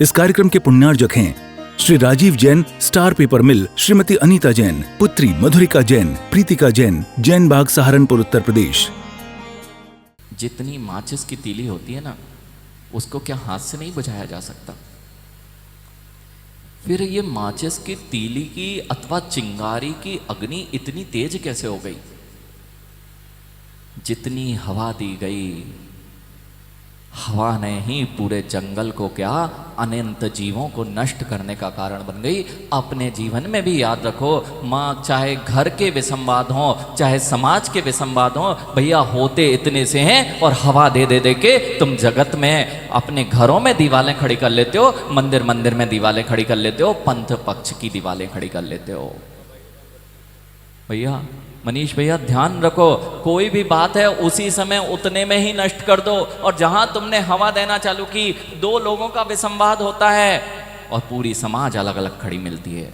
इस कार्यक्रम के पुण्यार्जक हैं श्री राजीव जैन, स्टार पेपर मिल, श्रीमती अनीता जैन, पुत्री मधुरिका जैन, प्रीतिका जैन, जैन बाग, सहारनपुर, उत्तर प्रदेश। जितनी माचिस की तीली होती है ना, उसको क्या हाथ से नहीं बुझाया जा सकता? फिर ये माचिस की तीली की अथवा चिंगारी की अग्नि इतनी तेज कैसे हो गई? जितनी हवा दी गई, हवा ने ही पूरे जंगल को क्या, अनंत जीवों को नष्ट करने का कारण बन गई। अपने जीवन में भी याद रखो माँ, चाहे घर के विसंवाद हो, चाहे समाज के विसंवाद हो, भैया होते इतने से हैं और हवा दे दे दे के तुम जगत में अपने घरों में दीवारें खड़ी कर लेते हो, मंदिर मंदिर में दीवारें खड़ी कर लेते हो, पंथ पक्ष की दीवारें खड़ी कर लेते हो। भैया मनीष भैया ध्यान रखो, कोई भी बात है उसी समय उतने में ही नष्ट कर दो। और जहां तुमने हवा देना चालू की, दो लोगों का विसंवाद होता है और पूरी समाज अलग अलग खड़ी मिलती है।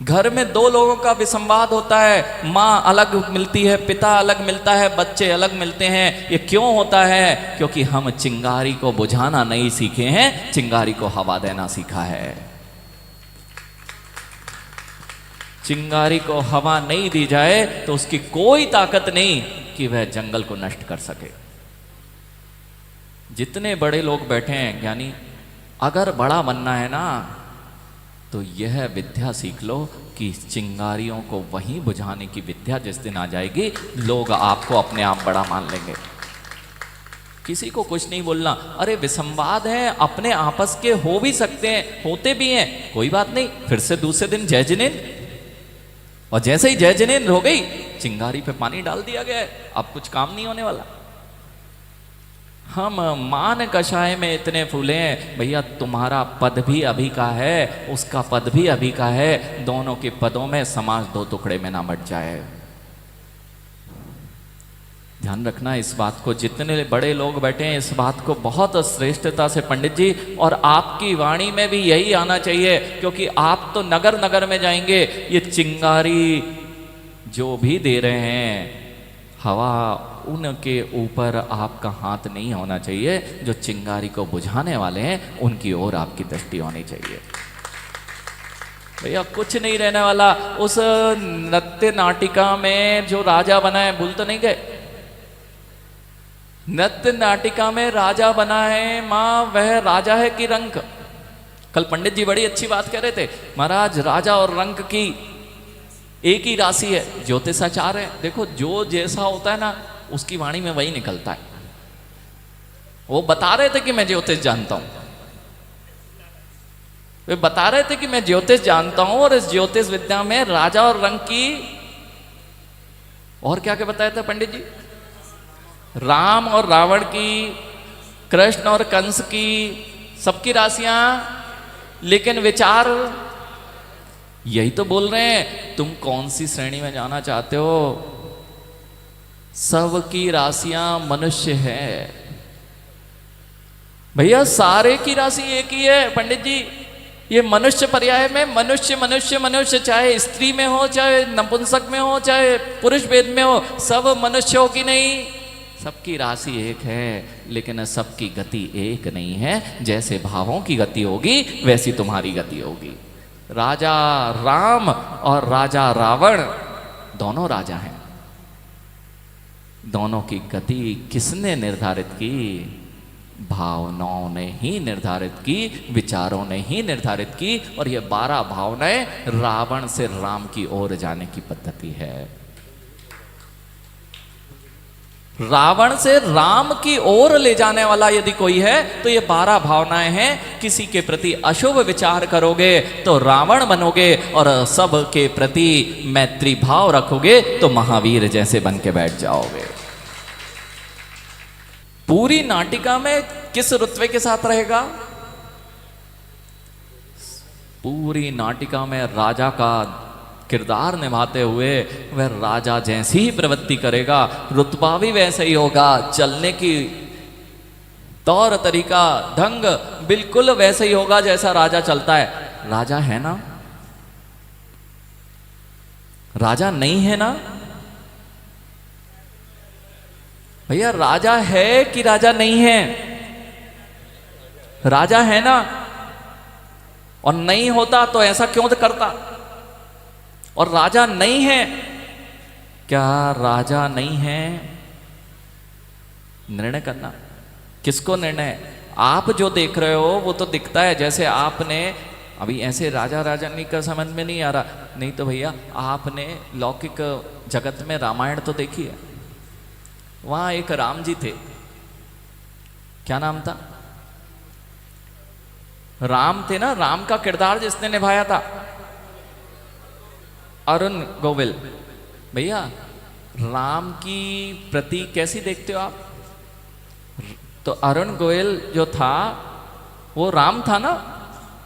घर में दो लोगों का विसंवाद होता है, माँ अलग मिलती है, पिता अलग मिलता है, बच्चे अलग मिलते हैं। ये क्यों होता है? क्योंकि हम चिंगारी को बुझाना नहीं सीखे हैं, चिंगारी को हवा देना सीखा है। चिंगारी को हवा नहीं दी जाए तो उसकी कोई ताकत नहीं कि वह जंगल को नष्ट कर सके। जितने बड़े लोग बैठे हैं ज्ञानी, अगर बड़ा बनना है ना तो यह विद्या सीख लो कि चिंगारियों को वहीं बुझाने की विद्या जिस दिन आ जाएगी, लोग आपको अपने आप बड़ा मान लेंगे। किसी को कुछ नहीं बोलना। अरे विसंवाद है, अपने आपस के हो भी सकते हैं, होते भी हैं, कोई बात नहीं। फिर से दूसरे दिन जय जिनेन्द्र, और जैसे ही जय जिनेन्द्र हो गई, चिंगारी पे पानी डाल दिया गया है, अब कुछ काम नहीं होने वाला। हम मान कषाय में इतने फूले हैं, भैया तुम्हारा पद भी अभी का है, उसका पद भी अभी का है, दोनों के पदों में समाज दो टुकड़े में ना बट जाए। ध्यान रखना इस बात को, जितने बड़े लोग बैठे हैं इस बात को बहुत श्रेष्ठता से पंडित जी, और आपकी वाणी में भी यही आना चाहिए, क्योंकि आप तो नगर नगर में जाएंगे। ये चिंगारी जो भी दे रहे हैं हवा, उनके ऊपर आपका हाथ नहीं होना चाहिए। जो चिंगारी को बुझाने वाले हैं उनकी ओर आपकी दृष्टि होनी चाहिए। भैया कुछ नहीं रहने वाला। उस नृत्य नाटिका में जो राजा बना है, भूल तो नहीं गए? नृत्य नाटिका में राजा बना है माँ, वह राजा है कि रंक? कल पंडित जी बड़ी अच्छी बात कह रहे थे, महाराज राजा और रंक की एक ही राशि है, ज्योतिषाचार है। देखो जो जैसा होता है ना, उसकी वाणी में वही निकलता है। वो बता रहे थे कि मैं ज्योतिष जानता हूं, वे बता रहे थे कि मैं ज्योतिष जानता हूं, और इस ज्योतिष विद्या में राजा और रंक की, और क्या क्या बताया था पंडित जी? राम और रावण की, कृष्ण और कंस की, सबकी राशियां, लेकिन विचार यही तो बोल रहे हैं। तुम कौन सी श्रेणी में जाना चाहते हो? सबकी राशियां मनुष्य है भैया, सारे की राशि एक ही है पंडित जी। ये मनुष्य पर्याय में मनुष्य मनुष्य मनुष्य, चाहे स्त्री में हो, चाहे नपुंसक में हो, चाहे पुरुष वेद में हो, सब मनुष्य हो कि नहीं? सबकी राशि एक है, लेकिन सबकी गति एक नहीं है। जैसे भावों की गति होगी वैसी तुम्हारी गति होगी। राजा राम और राजा रावण दोनों राजा हैं। दोनों की गति किसने निर्धारित की? भावनाओं ने ही निर्धारित की, विचारों ने ही निर्धारित की। और ये 12 भावनाएं रावण से राम की ओर जाने की पद्धति है। रावण से राम की ओर ले जाने वाला यदि कोई है तो ये 12 भावनाएं हैं। किसी के प्रति अशुभ विचार करोगे तो रावण बनोगे, और सब के प्रति मैत्री भाव रखोगे तो महावीर जैसे बन के बैठ जाओगे। पूरी नाटिका में किस रुतबे के साथ रहेगा? पूरी नाटिका में राजा का किरदार निभाते हुए वह राजा जैसी ही प्रवृत्ति करेगा, रुतबा भी वैसे ही होगा, चलने की तौर तरीका ढंग बिल्कुल वैसे ही होगा जैसा राजा चलता है। राजा है ना? राजा नहीं है ना? भैया राजा है कि राजा नहीं है? राजा है ना, और नहीं होता तो ऐसा क्यों करता? और राजा नहीं है, क्या राजा नहीं है? निर्णय करना। किसको निर्णय? आप जो देख रहे हो वो तो दिखता है, जैसे आपने अभी ऐसे राजा राजनी का समझ में नहीं आ रहा, नहीं तो भैया आपने लौकिक जगत में रामायण तो देखी है। वहां एक राम जी थे, क्या नाम था? राम थे ना, राम का किरदार जिसने निभाया था अरुण गोविल। भैया राम की प्रति कैसी देखते हो आप? तो अरुण गोयल जो था वो राम था ना,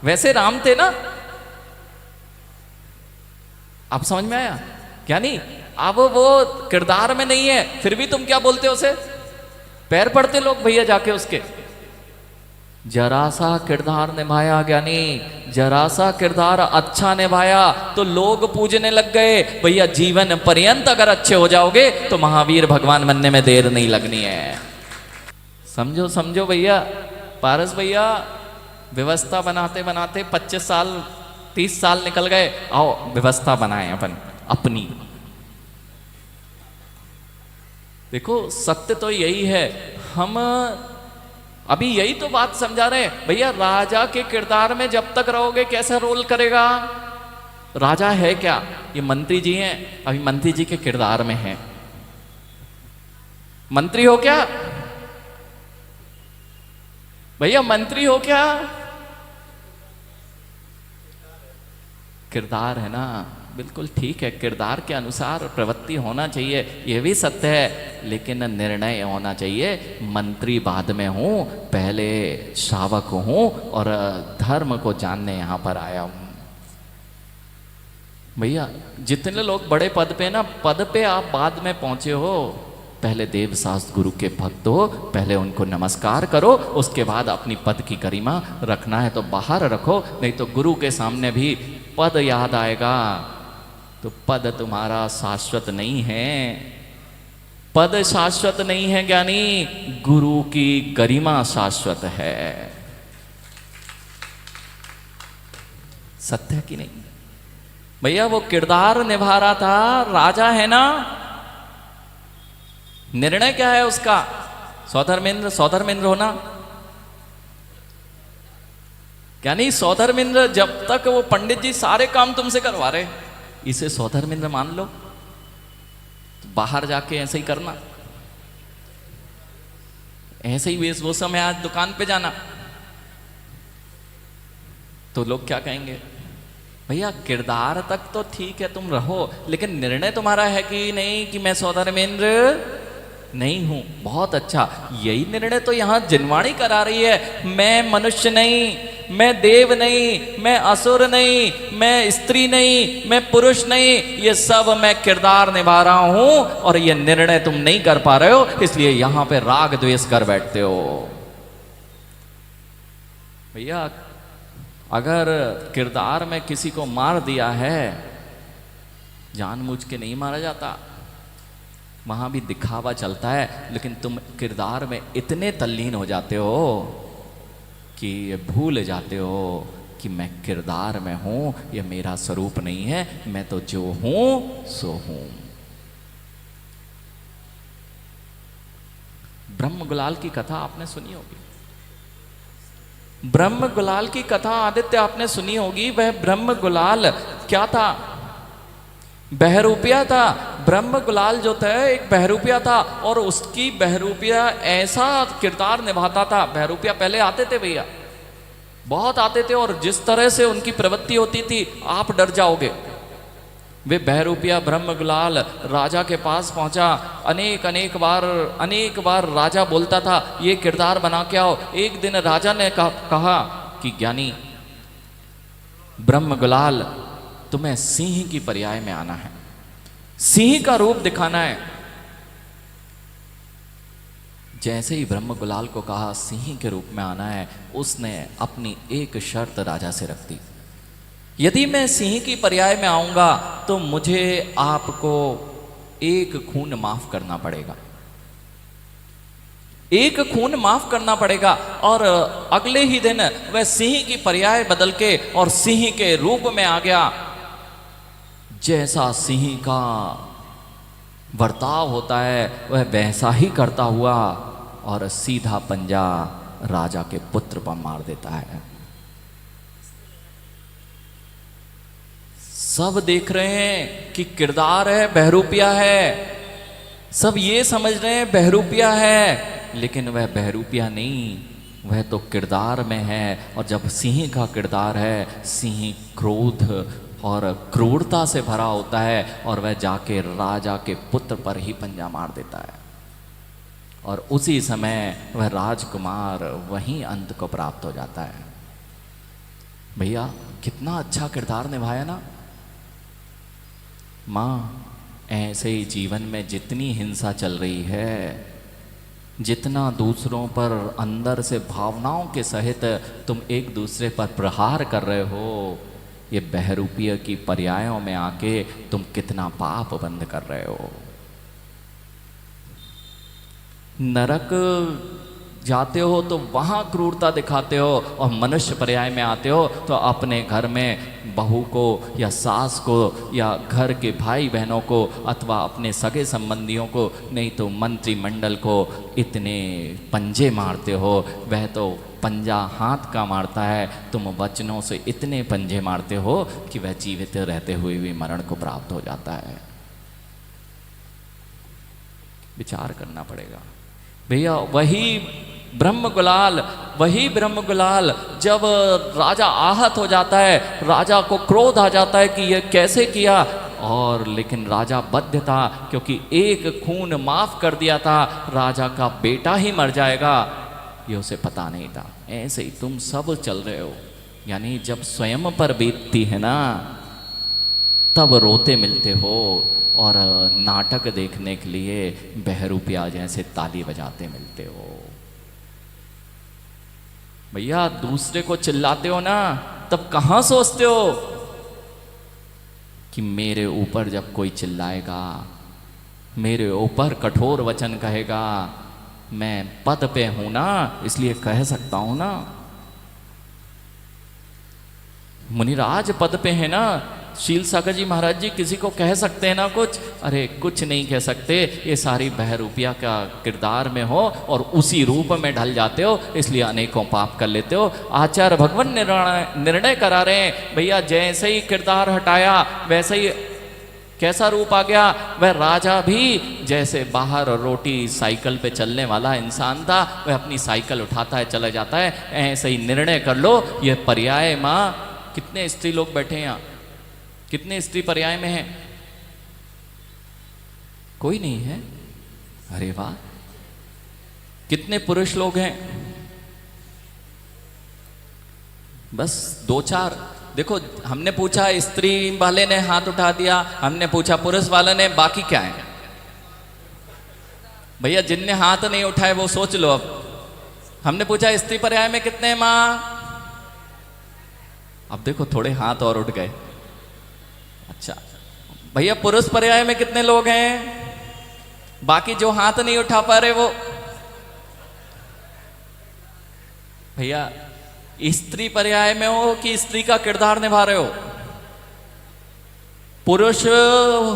वैसे राम थे ना। आप समझ में आया क्या? नहीं, अब वो किरदार में नहीं है, फिर भी तुम क्या बोलते हो उसे? पैर पड़ते लोग भैया जाके उसके। जरा सा किरदार निभाया ज्ञानी, जरा सा किरदार अच्छा निभाया तो लोग पूजने लग गए। भैया जीवन पर्यंत अगर अच्छे हो जाओगे तो महावीर भगवान बनने में देर नहीं लगनी है। समझो समझो भैया। पारस भैया व्यवस्था बनाते बनाते 25 साल 30 साल निकल गए। आओ व्यवस्था बनाए अपन अपनी। देखो सत्य तो यही है, हम अभी यही तो बात समझा रहे हैं। भैया राजा के किरदार में जब तक रहोगे कैसा रोल करेगा? राजा है क्या? ये मंत्री जी हैं, अभी मंत्री जी के किरदार में हैं। मंत्री हो क्या भैया? मंत्री हो क्या? किरदार है ना, बिल्कुल ठीक है। किरदार के अनुसार प्रवृत्ति होना चाहिए, यह भी सत्य है, लेकिन निर्णय होना चाहिए मंत्री बाद में हूं, पहले श्रावक हूं और धर्म को जानने यहां पर आया हूं। भैया जितने लोग बड़े पद पे ना, पद पे आप बाद में पहुंचे हो, पहले देव शास्त्र गुरु के भक्त हो, पहले उनको नमस्कार करो, उसके बाद अपनी पद की गरिमा रखना है तो बाहर रखो, नहीं तो गुरु के सामने भी पद याद आएगा तो पद तुम्हारा शाश्वत नहीं है। पद शाश्वत नहीं है ज्ञानी, गुरु की गरिमा शाश्वत है। सत्य है कि नहीं भैया? वो किरदार निभा रहा था, राजा है ना। निर्णय क्या है उसका? सौधर्मेंद्र, सौधर्मेंद्र होना। क्या नहीं? सौधर्मेंद्र जब तक वो पंडित जी सारे काम तुमसे करवा रहे, इसे सौधर्मेंद्र मान लो, तो बाहर जाके ऐसे ही करना, ऐसे ही वेशभूषा में आज दुकान पे जाना, तो लोग क्या कहेंगे? भैया किरदार तक तो ठीक है तुम रहो, लेकिन निर्णय तुम्हारा है कि नहीं कि मैं सौधर्मेंद्र नहीं हूं। बहुत अच्छा, यही निर्णय तो यहां जिनवाणी करा रही है। मैं मनुष्य नहीं, मैं देव नहीं, मैं असुर नहीं, मैं स्त्री नहीं, मैं पुरुष नहीं, ये सब मैं किरदार निभा रहा हूं और ये निर्णय तुम नहीं कर पा रहे हो, इसलिए यहां पे राग द्वेष कर बैठते हो। भैया अगर किरदार में किसी को मार दिया है, जानबूझ के नहीं मारा जाता, वहां भी दिखावा चलता है, लेकिन तुम किरदार में इतने तल्लीन हो जाते हो कि ये भूल जाते हो कि मैं किरदार में हूं, ये मेरा स्वरूप नहीं है, मैं तो जो हूं सो हूं। ब्रह्म गुलाल की कथा आपने सुनी होगी। ब्रह्म गुलाल की कथा आदित्य आपने सुनी होगी। वह ब्रह्म गुलाल क्या था? बहरूपिया था। ब्रह्म गुलाल जो था एक बहरूपिया था, और उसकी बहरूपिया ऐसा किरदार निभाता था। बहरूपिया पहले आते थे भैया, बहुत आते थे, और जिस तरह से उनकी प्रवृत्ति होती थी आप डर जाओगे। वे बहरूपिया ब्रह्म गुलाल राजा के पास पहुंचा, अनेक बार राजा बोलता था ये किरदार बना के आओ। एक दिन राजा ने कहा कि ज्ञानी ब्रह्म गुलाल, तुम्हें सिंह की पर्याय में आना है, सिंह का रूप दिखाना है। जैसे ही ब्रह्म गुलाल को कहा सिंह के रूप में आना है, उसने अपनी एक शर्त राजा से रख दी, यदि मैं सिंह की पर्याय में आऊंगा तो मुझे आपको एक खून माफ करना पड़ेगा। एक खून माफ करना पड़ेगा। और अगले ही दिन वह सिंह की पर्याय बदल के और सिंह के रूप में आ गया। जैसा सिंह का बर्ताव होता है वह वैसा ही करता हुआ और सीधा पंजा राजा के पुत्र पर मार देता है। सब देख रहे हैं कि किरदार है, बहरूपिया है, सब ये समझ रहे हैं बहरूपिया है, लेकिन वह बहरूपिया नहीं, वह तो किरदार में है। और जब सिंह का किरदार है, सिंह क्रोध और क्रूरता से भरा होता है और वह जाके राजा के पुत्र पर ही पंजा मार देता है। और उसी समय वह राजकुमार वहीं अंत को प्राप्त हो जाता है। भैया कितना अच्छा किरदार निभाया ना। माँ, ऐसे ही जीवन में जितनी हिंसा चल रही है, जितना दूसरों पर अंदर से भावनाओं के सहित तुम एक दूसरे पर प्रहार कर रहे हो, ये बहरूपिया की पर्यायों में आके तुम कितना पाप बंद कर रहे हो। नरक जाते हो तो वहाँ क्रूरता दिखाते हो, और मनुष्य पर्याय में आते हो तो अपने घर में बहू को या सास को या घर के भाई बहनों को अथवा अपने सगे संबंधियों को, नहीं तो मंत्रिमंडल को इतने पंजे मारते हो। वह तो पंजा हाथ का मारता है, तुम वचनों से इतने पंजे मारते हो कि वह जीवित रहते हुए भी मरण को प्राप्त हो जाता है। विचार करना पड़ेगा भैया। वही ब्रह्म गुलाल जब राजा आहत हो जाता है, राजा को क्रोध आ जाता है कि यह कैसे किया, और लेकिन राजा बद्ध था क्योंकि एक खून माफ कर दिया था, राजा का बेटा ही मर जाएगा, ये उसे पता नहीं था। ऐसे ही तुम सब चल रहे हो, यानी जब स्वयं पर बीतती है ना तब रोते मिलते हो, और नाटक देखने के लिए बहरूपिया जैसे ताली बजाते मिलते हो। भैया दूसरे को चिल्लाते हो ना, तब कहां सोचते हो कि मेरे ऊपर जब कोई चिल्लाएगा, मेरे ऊपर कठोर वचन कहेगा, मैं पद पे हूं ना इसलिए कह सकता हूं ना। मुनिराज पद पे है ना, शील सागर जी महाराज जी किसी को कह सकते हैं ना कुछ? अरे कुछ नहीं कह सकते, ये सारी बहरूपिया का किरदार में हो और उसी रूप में ढल जाते हो, इसलिए अनेकों पाप कर लेते हो। आचार्य भगवान निर्णय करा रहे हैं भैया, जैसे ही किरदार हटाया वैसे ही कैसा रूप आ गया। वह राजा भी जैसे बाहर रोटी साइकिल पे चलने वाला इंसान था, वह अपनी साइकिल उठाता है चला जाता है। ऐसे ही निर्णय कर लो, यह पर्याय माँ। कितने स्त्री लोग बैठे हैं यहाँ? कितने स्त्री पर्याय में हैं? कोई नहीं है? अरे वाह। कितने पुरुष लोग हैं? बस 2-4। देखो हमने पूछा, स्त्री वाले ने हाथ उठा दिया, हमने पूछा पुरुष वाले ने, बाकी क्या है? भैया जिनने हाथ नहीं उठाए वो सोच लो। अब हमने पूछा स्त्री पर्याय में कितने हैं मां? अब देखो थोड़े हाथ और उठ गए। अच्छा भैया पुरुष पर्याय में कितने लोग हैं? बाकी जो हाथ नहीं उठा पा रहे वो। भैया स्त्री पर्याय में हो कि स्त्री का किरदार निभा रहे हो? पुरुष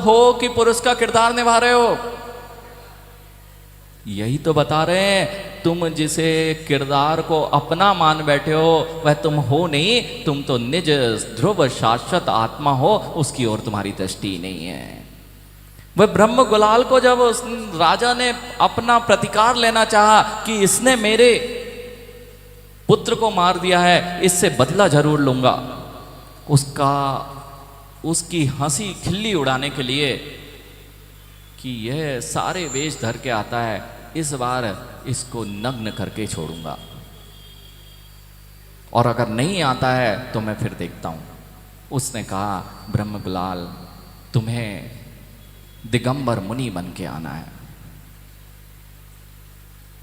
हो कि पुरुष का किरदार निभा रहे हो? यही तो बता रहे हैं, तुम जिसे किरदार को अपना मान बैठे हो वह तुम हो नहीं, तुम तो निज ध्रुव शाश्वत आत्मा हो, उसकी ओर तुम्हारी दृष्टि नहीं है। वह ब्रह्म गुलाल को जब उस राजा ने अपना प्रतिकार लेना चाहा कि इसने मेरे पुत्र को मार दिया है, इससे बदला जरूर लूंगा, उसकी हंसी खिल्ली उड़ाने के लिए कि यह सारे वेश धर के आता है, इस बार इसको नग्न करके छोड़ूंगा, और अगर नहीं आता है तो मैं फिर देखता हूं। उसने कहा ब्रह्म गुलाल तुम्हें दिगंबर मुनि बन के आना है,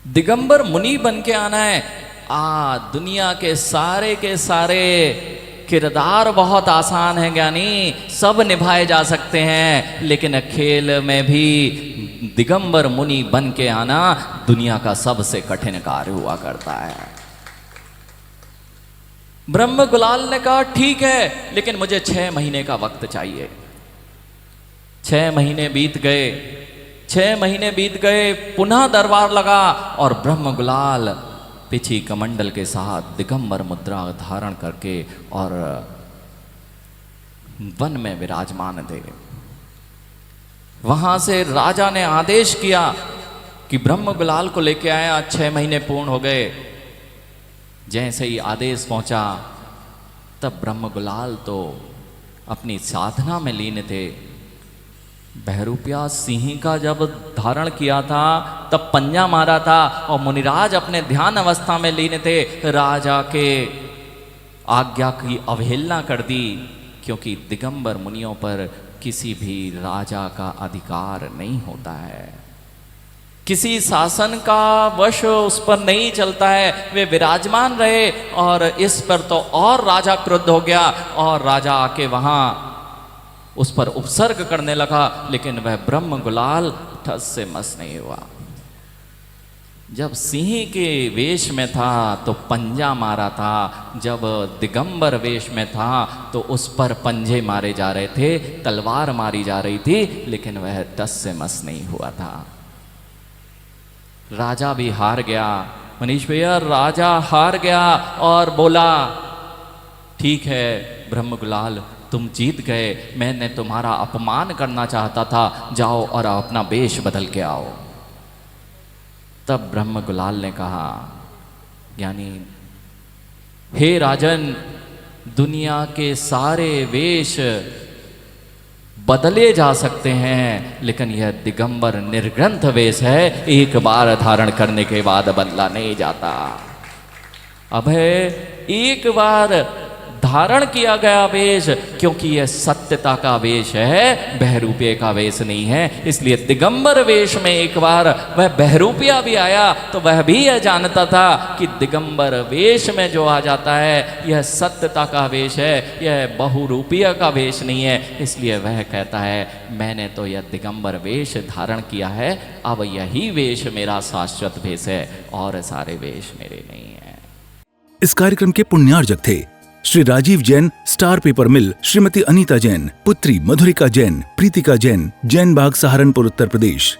दिगंबर मुनि बन के आना है। दुनिया के सारे किरदार बहुत आसान है ज्ञानी, सब निभाए जा सकते हैं, लेकिन खेल में भी दिगंबर मुनि बन के आना दुनिया का सबसे कठिन कार्य हुआ करता है। ब्रह्म गुलाल ने कहा ठीक है, लेकिन मुझे 6 महीने का वक्त चाहिए। 6 महीने बीत गए, 6 महीने बीत गए, पुनः दरबार लगा और ब्रह्म गुलाल पिछी कमंडल के साथ दिगंबर मुद्रा धारण करके और वन में विराजमान थे। वहां से राजा ने आदेश किया कि ब्रह्म गुलाल को लेके आया। 6 महीने पूर्ण हो गए। जैसे ही आदेश पहुंचा तब ब्रह्म गुलाल तो अपनी साधना में लीन थे। बहरूपिया सिंह का जब धारण किया था तब पंजा मारा था और मुनिराज अपने ध्यान अवस्था में लीन थे। राजा के आज्ञा की अवहेलना कर दी, क्योंकि दिगंबर मुनियों पर किसी भी राजा का अधिकार नहीं होता है, किसी शासन का वश उस पर नहीं चलता है। वे विराजमान रहे और इस पर तो और राजा क्रुद्ध हो गया और राजा आके वहां उस पर उपसर्ग करने लगा, लेकिन वह ब्रह्म गुलाल ठस से मस नहीं हुआ। जब सिंह के वेश में था तो पंजा मारा था, जब दिगंबर वेश में था तो उस पर पंजे मारे जा रहे थे, तलवार मारी जा रही थी, लेकिन वह टस से मस नहीं हुआ था। राजा भी हार गया। मनीष भैया, राजा हार गया और बोला ठीक है ब्रह्म गुलाल, तुम जीत गए, मैंने तुम्हारा अपमान करना चाहता था, जाओ और अपना वेश बदल के आओ। तब ब्रह्म गुलाल ने कहा, यानी हे राजन, दुनिया के सारे वेश बदले जा सकते हैं, लेकिन यह दिगंबर निर्ग्रंथ वेश है, एक बार धारण करने के बाद बदला नहीं जाता। अब है एक बार धारण किया गया वेश, क्योंकि यह सत्यता का वेश है, बहरूपिया का वेश नहीं है। इसलिए दिगंबर वेश में एक बार वह बहरूपिया भी आया तो वह भी यह जानता था कि दिगंबर वेश में जो आ जाता है यह सत्यता का वेश है, यह बहुरूपिया का वेश नहीं है। इसलिए वह कहता है मैंने तो यह दिगंबर वेश धारण किया है, अब यही वेश मेरा शाश्वत वेश है और सारे वेश मेरे नहीं है। इस कार्यक्रम के पुण्यार्जक थे श्री राजीव जैन, स्टार पेपर मिल, श्रीमती अनीता जैन, पुत्री मधुरिका जैन, प्रीतिका जैन, जैन बाग, सहारनपुर, उत्तर प्रदेश।